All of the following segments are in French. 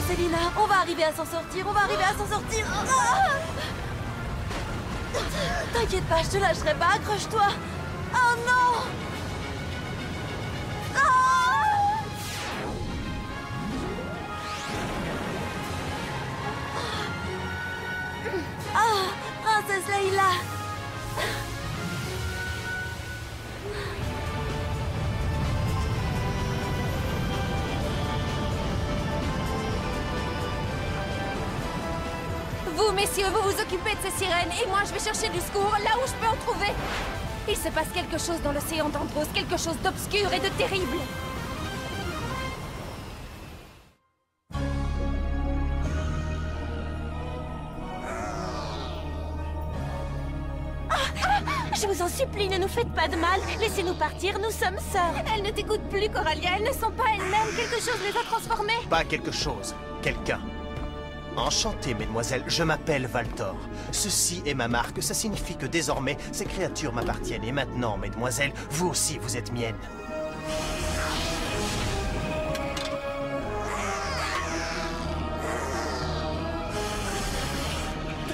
Célina, on va arriver à s'en sortir, on va arriver à s'en sortir. Ah! T'inquiète pas, je te lâcherai pas, accroche-toi. Oh non! Ah! Ah, princesse Leila. Vous, messieurs, vous vous occupez de ces sirènes et moi je vais chercher du secours là où je peux en trouver. Il se passe quelque chose dans l'océan d'Andros, quelque chose d'obscur et de terrible. Je vous en supplie, ne nous faites pas de mal. Laissez-nous partir, nous sommes sœurs. Elles ne t'écoutent plus, Coralia, elles ne sont pas elles-mêmes. Quelque chose les a transformées. Pas quelque chose, quelqu'un. Enchanté, mesdemoiselles, je m'appelle Valtor. Ceci est ma marque, ça signifie que désormais, ces créatures m'appartiennent. Et maintenant, mesdemoiselles, vous aussi, vous êtes miennes.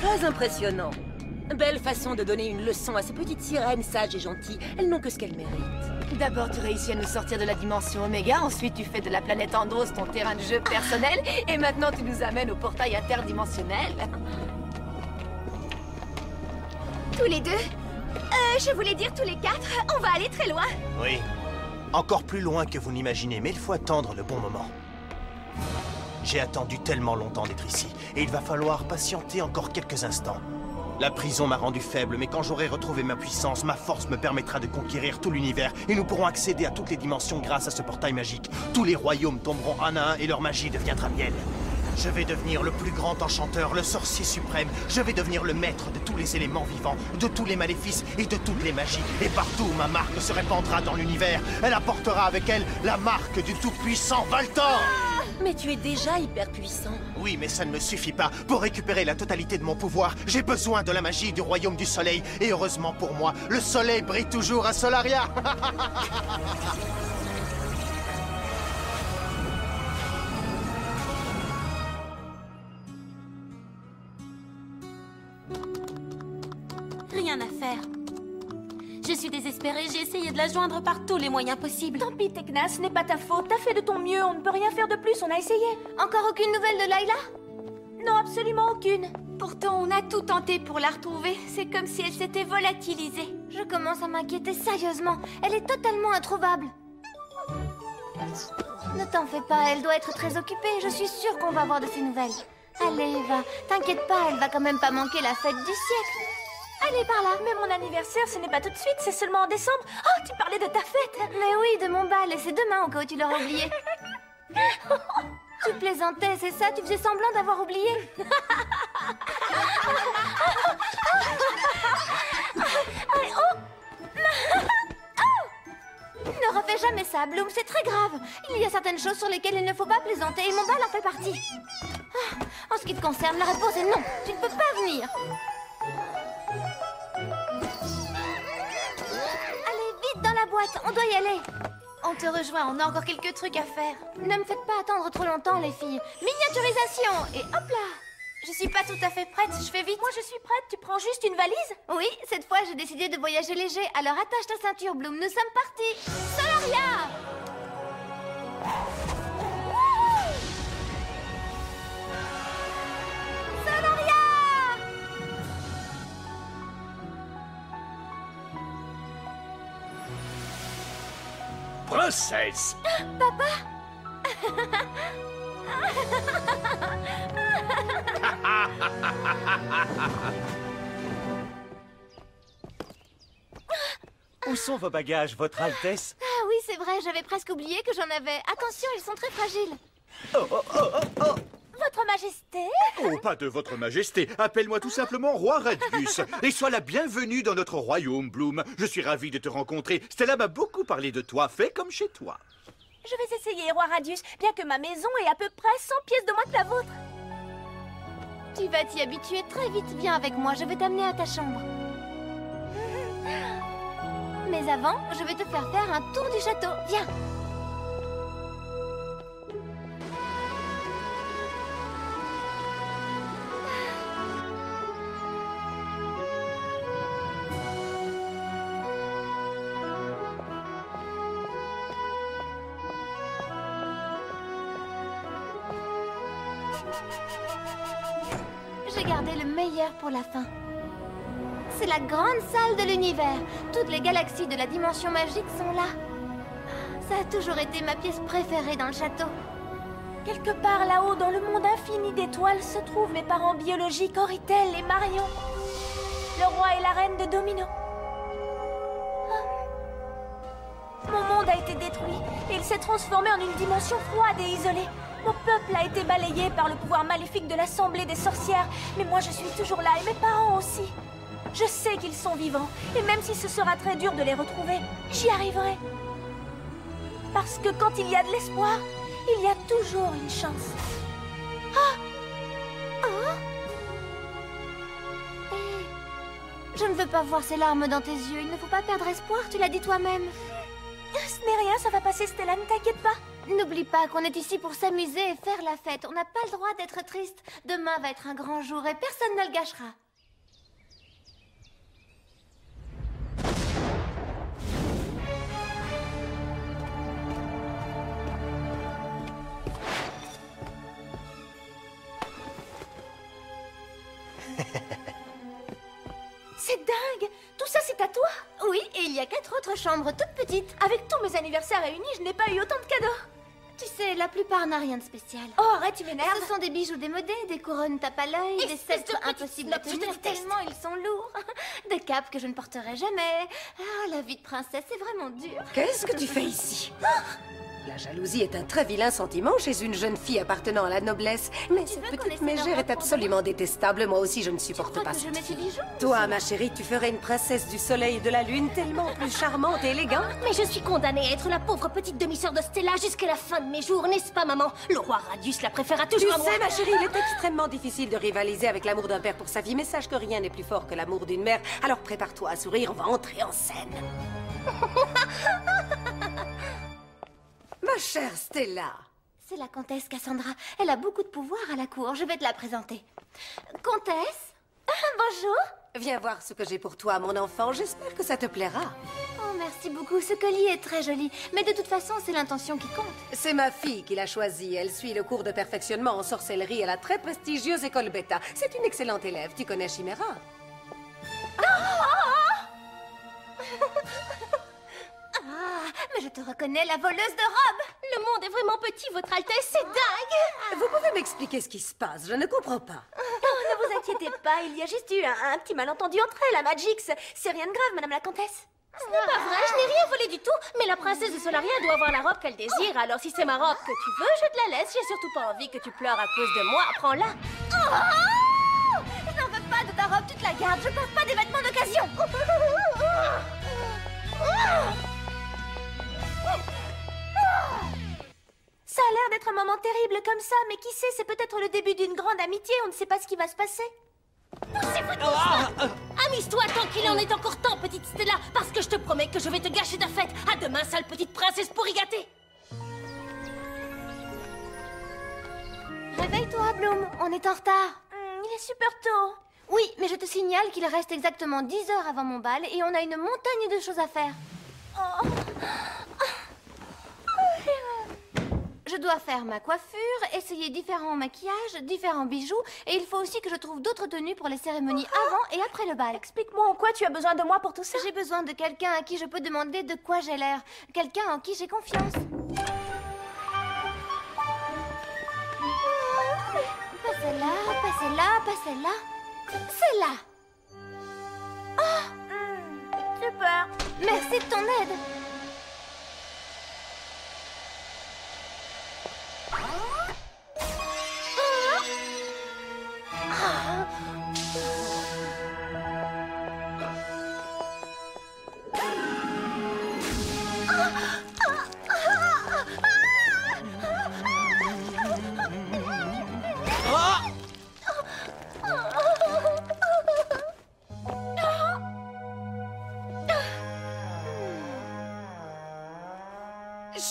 Très impressionnant. Belle façon de donner une leçon à ces petites sirènes sages et gentilles. Elles n'ont que ce qu'elles méritent. D'abord, tu réussis à nous sortir de la dimension Oméga, ensuite tu fais de la planète Andros ton terrain de jeu personnel, et maintenant tu nous amènes au portail interdimensionnel. Tous les deux je voulais dire tous les quatre, on va aller très loin. Oui, encore plus loin que vous n'imaginez, mais il faut attendre le bon moment. J'ai attendu tellement longtemps d'être ici, et il va falloir patienter encore quelques instants. La prison m'a rendu faible, mais quand j'aurai retrouvé ma puissance, ma force me permettra de conquérir tout l'univers et nous pourrons accéder à toutes les dimensions grâce à ce portail magique. Tous les royaumes tomberont un à un et leur magie deviendra mienne. Je vais devenir le plus grand enchanteur, le sorcier suprême. Je vais devenir le maître de tous les éléments vivants, de tous les maléfices et de toutes les magies. Et partout où ma marque se répandra dans l'univers, elle apportera avec elle la marque du tout-puissant Valtor. Mais tu es déjà hyper puissant. Oui, mais ça ne me suffit pas. Pour récupérer la totalité de mon pouvoir, j'ai besoin de la magie du royaume du soleil. Et heureusement pour moi, le soleil brille toujours à Solaria. Rien à faire. Je suis désespérée, j'ai essayé de la joindre par tous les moyens possibles. Tant pis, Tekna, ce n'est pas ta faute. T'as fait de ton mieux, on ne peut rien faire de plus, on a essayé. Encore aucune nouvelle de Layla? Non, absolument aucune. Pourtant, on a tout tenté pour la retrouver. C'est comme si elle s'était volatilisée. Je commence à m'inquiéter sérieusement. Elle est totalement introuvable. Ne t'en fais pas, elle doit être très occupée. Je suis sûre qu'on va avoir de ses nouvelles. Allez, Eva, t'inquiète pas, elle va quand même pas manquer la fête du siècle. Allez, par là. Mais mon anniversaire, ce n'est pas tout de suite, c'est seulement en décembre. Oh, tu parlais de ta fête. Mais oui, de mon bal, et c'est demain au cas où tu l'aurais oublié. Tu plaisantais, c'est ça? Tu faisais semblant d'avoir oublié. Ne refais jamais ça, Bloom, c'est très grave. Il y a certaines choses sur lesquelles il ne faut pas plaisanter, et mon bal en fait partie. En ce qui te concerne, la réponse est non. Tu ne peux pas venir. Allez, vite dans la boîte, on doit y aller. On te rejoint, on a encore quelques trucs à faire. Ne me faites pas attendre trop longtemps, les filles. Miniaturisation, et hop là. Je suis pas tout à fait prête, je fais vite. Moi, je suis prête, tu prends juste une valise? Oui, cette fois, j'ai décidé de voyager léger. Alors attache ta ceinture, Bloom, nous sommes partis. Solaria! Princesse! Où sont vos bagages, Votre Altesse? Ah oui, c'est vrai, j'avais presque oublié que j'en avais. Attention, ils sont très fragiles. Votre Majesté? Oh, pas de votre majesté. Appelle-moi tout simplement Roi Radius. Et sois la bienvenue dans notre royaume, Bloom. Je suis ravi de te rencontrer. Stella m'a beaucoup parlé de toi. Fais comme chez toi. Je vais essayer, Roi Radius, bien que ma maison est à peu près 100 pièces de moins que la vôtre. Tu vas t'y habituer très vite. Viens avec moi, je vais t'amener à ta chambre. Mais avant, je vais te faire faire un tour du château. Viens. J'ai gardé le meilleur pour la fin. C'est la grande salle de l'univers. Toutes les galaxies de la dimension magique sont là. Ça a toujours été ma pièce préférée dans le château. Quelque part là-haut, dans le monde infini d'étoiles, se trouvent mes parents biologiques Oritel et Marion. Le roi et la reine de Domino. Mon monde a été détruit et il s'est transformé en une dimension froide et isolée. Mon peuple a été balayé par le pouvoir maléfique de l'Assemblée des sorcières. Mais moi, je suis toujours là et mes parents aussi. Je sais qu'ils sont vivants. Et même si ce sera très dur de les retrouver, j'y arriverai. Parce que quand il y a de l'espoir, il y a toujours une chance. Je ne veux pas voir ces larmes dans tes yeux. Il ne faut pas perdre espoir, tu l'as dit toi-même. Ce n'est rien, ça va passer, Stella, ne t'inquiète pas. N'oublie pas qu'on est ici pour s'amuser et faire la fête. On n'a pas le droit d'être triste. Demain va être un grand jour et personne ne le gâchera. C'est dingue! Tout ça, c'est à toi? Oui, et il y a 4 autres chambres toutes petites. Avec tous mes anniversaires réunis, je n'ai pas eu autant de cadeaux. Tu sais, la plupart n'a rien de spécial. Oh, arrête, tu m'énerves. Ce sont des bijoux démodés, des couronnes tape à l'œil, des sceptres impossibles à tenir tellement ils sont lourds. Des capes que je ne porterai jamais. Ah, la vie de princesse est vraiment dure. Qu'est-ce que tu fais ici? La jalousie est un très vilain sentiment chez une jeune fille appartenant à la noblesse. Mais cette veux qu'on petite essaie mégère d'un est rapport absolument détestable. Moi aussi, je ne supporte crois pas que je cette mets ces fille. bijoux? Toi, ma chérie, tu ferais une princesse du soleil et de la lune tellement plus charmante et élégante. Mais je suis condamnée à être la pauvre petite demi-sœur de Stella jusqu'à la fin de mes jours, n'est-ce pas, maman? Le roi Radius la préférera Tu toujours à moi. sais, ma chérie, il est extrêmement difficile de rivaliser avec l'amour d'un père pour sa fille, mais sache que rien n'est plus fort que l'amour d'une mère. Alors prépare-toi à sourire, on va entrer en scène. Ma chère Stella. C'est la comtesse Cassandra. Elle a beaucoup de pouvoir à la cour. Je vais te la présenter. Comtesse? Bonjour. Viens voir ce que j'ai pour toi, mon enfant. J'espère que ça te plaira. Oh, merci beaucoup. Ce collier est très joli. Mais de toute façon, c'est l'intention qui compte. C'est ma fille qui l'a choisi. Elle suit le cours de perfectionnement en sorcellerie à la très prestigieuse école Beta. C'est une excellente élève. Tu connais Chimera? Mais je te reconnais, la voleuse de robes. Le monde est vraiment petit, votre Altesse, c'est dingue. Vous pouvez m'expliquer ce qui se passe? Je ne comprends pas. Oh, ne vous inquiétez pas, il y a juste eu un petit malentendu entre elles, la Magix. C'est rien de grave, madame la comtesse. Ce n'est pas vrai, je n'ai rien volé du tout. Mais la princesse de Solaria doit avoir la robe qu'elle désire. Alors si c'est ma robe que tu veux, je te la laisse. J'ai surtout pas envie que tu pleures à cause de moi. Prends-la. Je n'en veux pas de ta robe, tu te la gardes. Je porte pas des vêtements d'occasion. Ça a l'air d'être un moment terrible comme ça, mais qui sait, c'est peut-être le début d'une grande amitié. On ne sait pas ce qui va se passer. Poussez-vous tous! Amuse-toi tant qu'il en est encore temps, petite Stella, parce que je te promets que je vais te gâcher ta fête. À demain, sale petite princesse pourri gâtée. Réveille-toi, Bloom. On est en retard. Il est super tôt. Oui, mais je te signale qu'il reste exactement 10 heures avant mon bal et on a une montagne de choses à faire. Je dois faire ma coiffure, essayer différents maquillages, différents bijoux, et il faut aussi que je trouve d'autres tenues pour les cérémonies avant et après le bal. Explique-moi en quoi tu as besoin de moi pour tout ça. J'ai besoin de quelqu'un à qui je peux demander de quoi j'ai l'air, quelqu'un en qui j'ai confiance. Pas celle-là, pas celle-là, pas celle-là. Celle-là. Super. Merci de ton aide.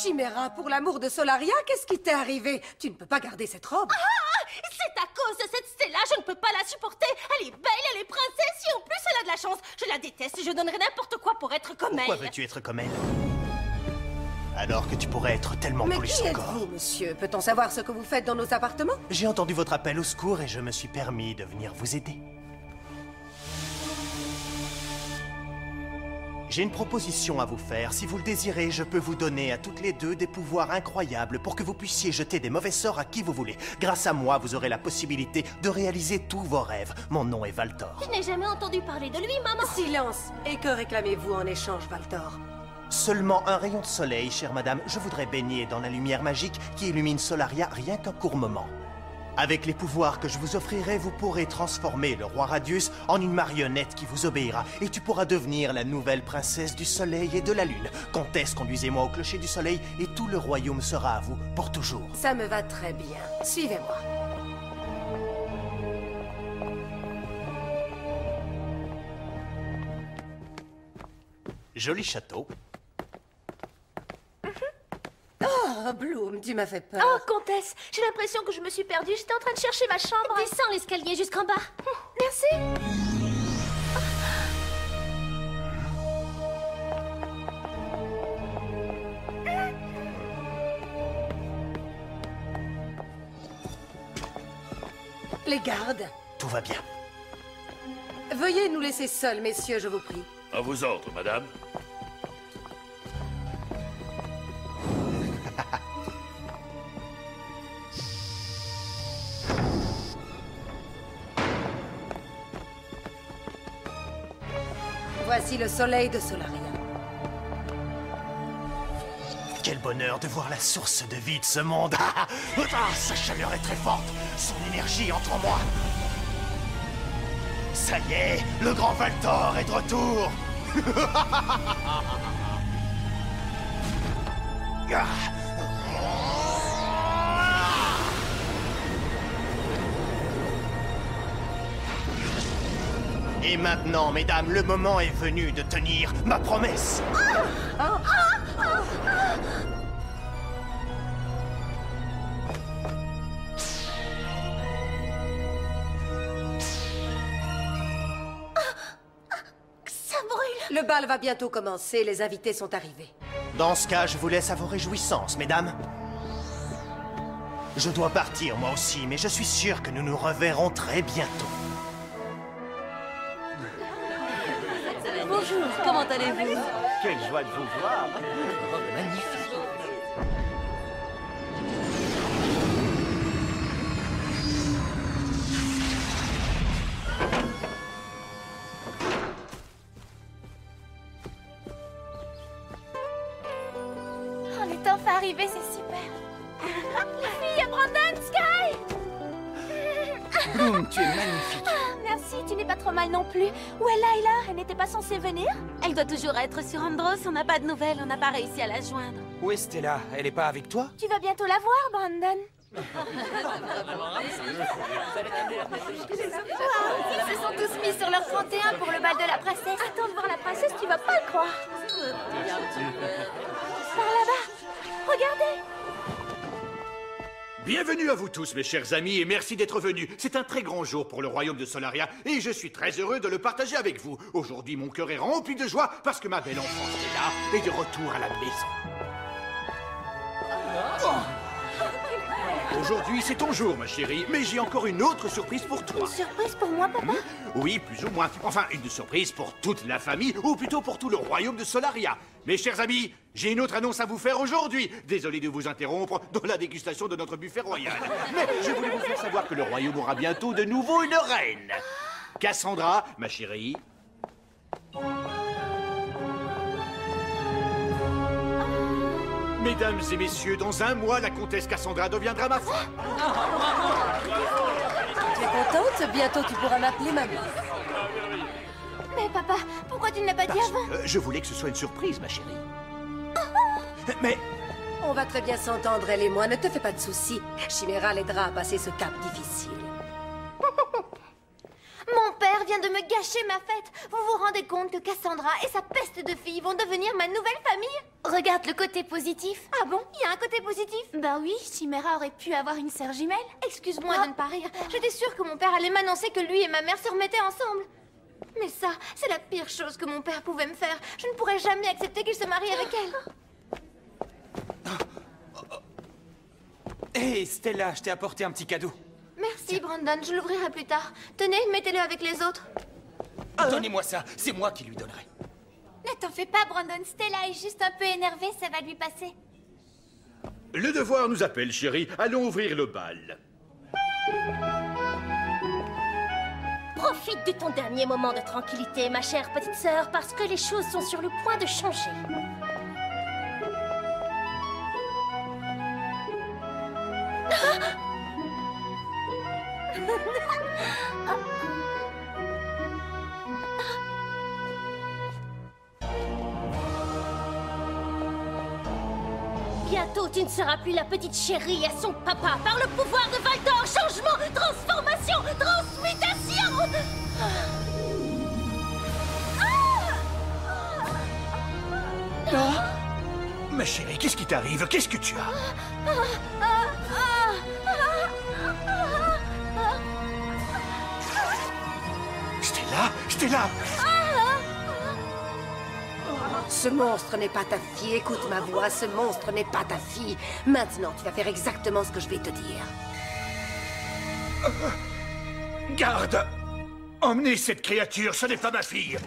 Chimera, pour l'amour de Solaria, qu'est-ce qui t'est arrivé? Tu ne peux pas garder cette robe. C'est à cause de cette Stella, je ne peux pas la supporter. Elle est belle, elle est princesse, et en plus elle a de la chance. Je la déteste, je donnerais n'importe quoi pour être comme Pourquoi elle. veux-tu être comme elle? Alors que tu pourrais être tellement Mais plus qui encore. êtes-vous, monsieur? Peut-on savoir ce que vous faites dans nos appartements? J'ai entendu votre appel au secours et je me suis permis de venir vous aider. J'ai une proposition à vous faire. Si vous le désirez, je peux vous donner à toutes les deux des pouvoirs incroyables pour que vous puissiez jeter des mauvais sorts à qui vous voulez. Grâce à moi, vous aurez la possibilité de réaliser tous vos rêves. Mon nom est Valtor. Je n'ai jamais entendu parler de lui, maman. Silence! Et que réclamez-vous en échange, Valtor? Seulement un rayon de soleil, chère madame. Je voudrais baigner dans la lumière magique qui illumine Solaria rien qu'un court moment. Avec les pouvoirs que je vous offrirai, vous pourrez transformer le roi Radius en une marionnette qui vous obéira. Et tu pourras devenir la nouvelle princesse du soleil et de la lune. Comtesse, conduisez-moi au clocher du soleil et tout le royaume sera à vous pour toujours. Ça me va très bien. Suivez-moi. Joli château. Oh, Bloom, tu m'as fait peur. Oh, comtesse, j'ai l'impression que je me suis perdue. J'étais en train de chercher ma chambre. Descends l'escalier jusqu'en bas. Merci. Les gardes, Tout va bien. veuillez nous laisser seuls, messieurs, je vous prie. À vos ordres, madame. Voici le soleil de Solaria. Quel bonheur de voir la source de vie de ce monde. Sa chaleur est très forte. Son énergie entre en moi. Ça y est, le grand Valtor est de retour. Et maintenant, mesdames, le moment est venu de tenir ma promesse. Ça brûle. Le bal va bientôt commencer, les invités sont arrivés. Dans ce cas, je vous laisse à vos réjouissances, mesdames. Je dois partir, moi aussi, mais je suis sûr que nous nous reverrons très bientôt. Bonjour, comment allez-vous? Quelle joie de vous voir. Magnifique. On est enfin arrivé, c'est super. Les filles, Brandon, Sky. Bloom, tu es magnifique. Merci, tu n'es pas trop mal non plus. Où est Layla? Elle n'était pas censée venir? Elle doit toujours être sur Andros, on n'a pas de nouvelles, on n'a pas réussi à la joindre. Où est Stella? Elle est pas avec toi? Tu vas bientôt la voir, Brandon. Ils se sont tous mis sur leur 31 pour le bal de la princesse. Attends de voir la princesse, tu vas pas le croire. Par là-bas. Regardez. Bienvenue à vous tous, mes chers amis, et merci d'être venus. C'est un très grand jour pour le royaume de Solaria, et je suis très heureux de le partager avec vous. Aujourd'hui, mon cœur est rempli de joie, parce que ma belle enfant Stella est de retour à la maison. Aujourd'hui, c'est ton jour, ma chérie, mais j'ai encore une autre surprise pour toi. Surprise pour moi, papa? Oui, plus ou moins. Enfin, une surprise pour toute la famille, ou plutôt pour tout le royaume de Solaria. Mes chers amis, j'ai une autre annonce à vous faire aujourd'hui. Désolé de vous interrompre dans la dégustation de notre buffet royal. Mais je voulais vous faire savoir que le royaume aura bientôt de nouveau une reine. Cassandra, ma chérie. Mesdames et messieurs, dans un mois, la comtesse Cassandra deviendra ma femme. Tu es contente? Bientôt tu pourras m'appeler maman. Mais papa, pourquoi tu ne l'as pas dit avant? Je voulais que ce soit une surprise, ma chérie. Mais On va très bien s'entendre, elle et moi, ne te fais pas de soucis. Chimera l'aidera à passer ce cap difficile. Mon père vient de me gâcher ma fête. Vous vous rendez compte que Cassandra et sa peste de fille vont devenir ma nouvelle famille? Regarde le côté positif. Ah bon? Il y a un côté positif? Bah oui, Chimera aurait pu avoir une sœur jumelle. Excuse-moi de ne pas rire. J'étais sûre que mon père allait m'annoncer que lui et ma mère se remettaient ensemble. Mais ça, c'est la pire chose que mon père pouvait me faire. Je ne pourrais jamais accepter qu'il se marie avec elle. Hé, Stella, je t'ai apporté un petit cadeau. Merci, Brandon, je l'ouvrirai plus tard. Tenez, mettez-le avec les autres. Donnez-moi ça, c'est moi qui lui donnerai. Ne t'en fais pas, Brandon. Stella est juste un peu énervée, ça va lui passer. Le devoir nous appelle, chérie. Allons ouvrir le bal. Profite de ton dernier moment de tranquillité, ma chère petite sœur, parce que les choses sont sur le point de changer. Bientôt, tu ne seras plus la petite chérie à son papa par le pouvoir de Valdor. Changement, transformation, transmutation. Ma chérie, qu'est-ce qui t'arrive? Qu'est-ce que tu as? Stella? Stella! Ce monstre n'est pas ta fille. Écoute ma voix, ce monstre n'est pas ta fille. Maintenant, tu vas faire exactement ce que je vais te dire. Garde! Emmenez cette créature, ce n'est pas ma fille!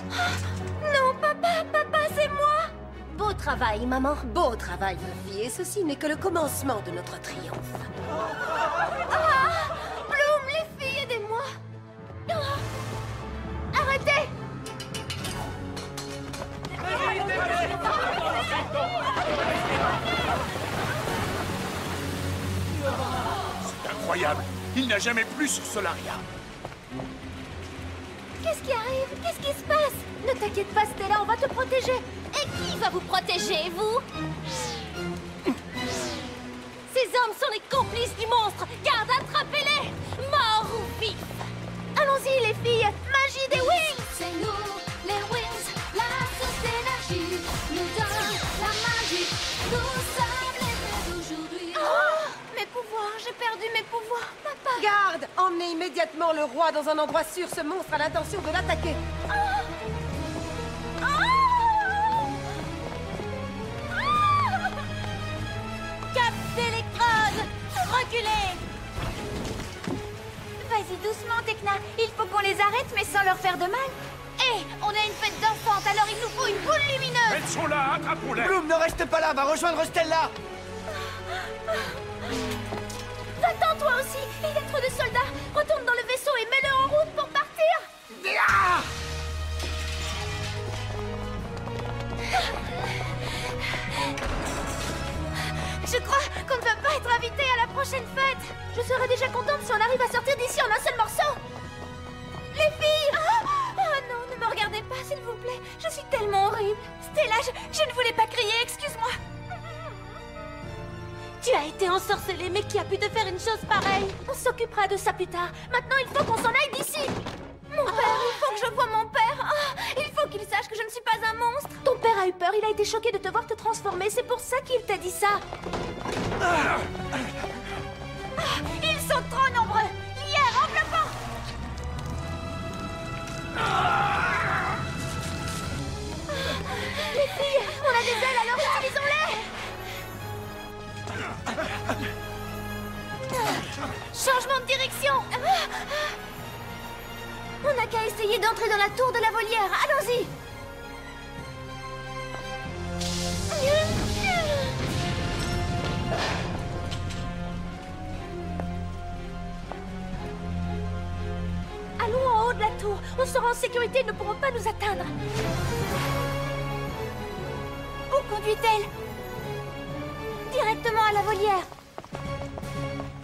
Non, papa, c'est moi. Beau travail, maman. Beau travail, ma fille, et ceci n'est que le commencement de notre triomphe. Bloom, les filles, aidez-moi. Arrêtez! C'est incroyable! Il n'a jamais plus sur Solaria! Qu'est-ce qui arrive? Qu'est-ce qui se passe? Ne t'inquiète pas, Stella, on va te protéger. Et qui va vous protéger, vous? Ces hommes sont les complices du monstre. Garde, attrapez-les! Mort ou vif! Allons-y, les filles! Magie des wings! C'est nous, les Wings, la source d'énergie nous donne la magie. Nous sommes les vrais d'aujourd'hui. Mes pouvoirs, j'ai perdu mes pouvoirs, papa. Garde! Emmenez immédiatement le roi dans un endroit sûr. Ce monstre a l'intention de l'attaquer. Cap d'électrode! Reculez! Vas-y doucement, Tekna. Il faut qu'on les arrête, mais sans leur faire de mal. Hé, on a une fête d'enfante, alors il nous faut une boule lumineuse. Elles sont là, attrapons-les! Bloom, ne reste pas là, va rejoindre Stella. Va-t'en, toi aussi. Il y a trop de soldats. Retourne dans le vaisseau et mets-le en route pour partir. Je crois qu'on ne va pas être invité à la prochaine fête. Je serais déjà contente si on arrive à sortir d'ici en un seul morceau. Les filles! Oh non, ne me regardez pas, s'il vous plaît. Je suis tellement horrible. Stella, je ne voulais pas crier, excuse-moi. Tu as été ensorcelée, mais qui a pu te faire une chose pareille? On s'occupera de ça plus tard. Maintenant, il faut qu'on s'en aille d'ici. Mon père, il faut que je voie mon père. Il faut qu'il sache que je ne suis pas un monstre. Ton père a eu peur, il a été choqué de te voir te transformer. C'est pour ça qu'il t'a dit ça. Ils sont trop nombreux. Hier, enveloppant. Les filles, on a des ailes, alors utilisons-les. Changement de direction. On n'a qu'à essayer d'entrer dans la tour de la volière. Allons-y. Allons en haut de la tour. On sera en sécurité, ils ne pourront pas nous atteindre. Où conduit-elle? Directement à la volière.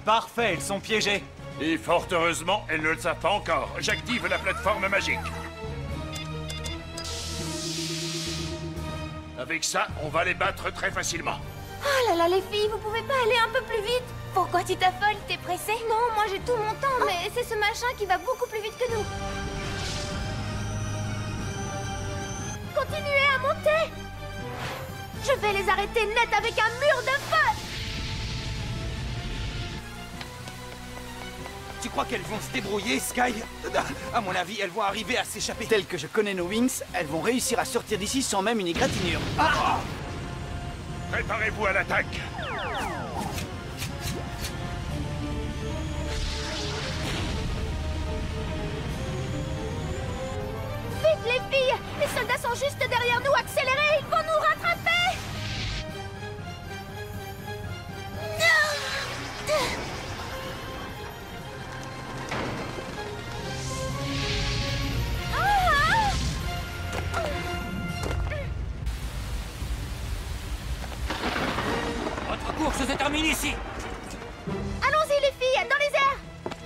Parfait, elles sont piégées. Et fort heureusement, elles ne le savent pas encore. J'active la plateforme magique. Avec ça, on va les battre très facilement. Oh là là, les filles, vous pouvez pas aller un peu plus vite? Pourquoi tu t'affoles? T'es pressée? Non, moi j'ai tout mon temps, mais c'est ce machin qui va beaucoup plus vite que nous. Continuez à monter! Je vais les arrêter net avec un mur de feu! Tu crois qu'elles vont se débrouiller, Sky? À mon avis, elles vont arriver à s'échapper. Telles que je connais nos Wings, elles vont réussir à sortir d'ici sans même une égratignure. Préparez-vous à l'attaque. Vite, les filles! Les soldats sont juste derrière nous! Accélérez! Ils vont nous rattraper! Votre course se termine ici. Allons-y, les filles! Dans les airs!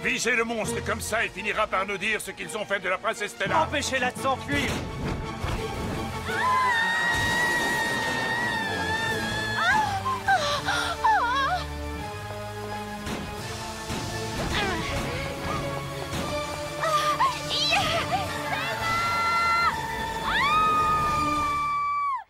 Vigez le monstre, comme ça il finira par nous dire ce qu'ils ont fait de la princesse Stella. Empêchez-la de s'enfuir.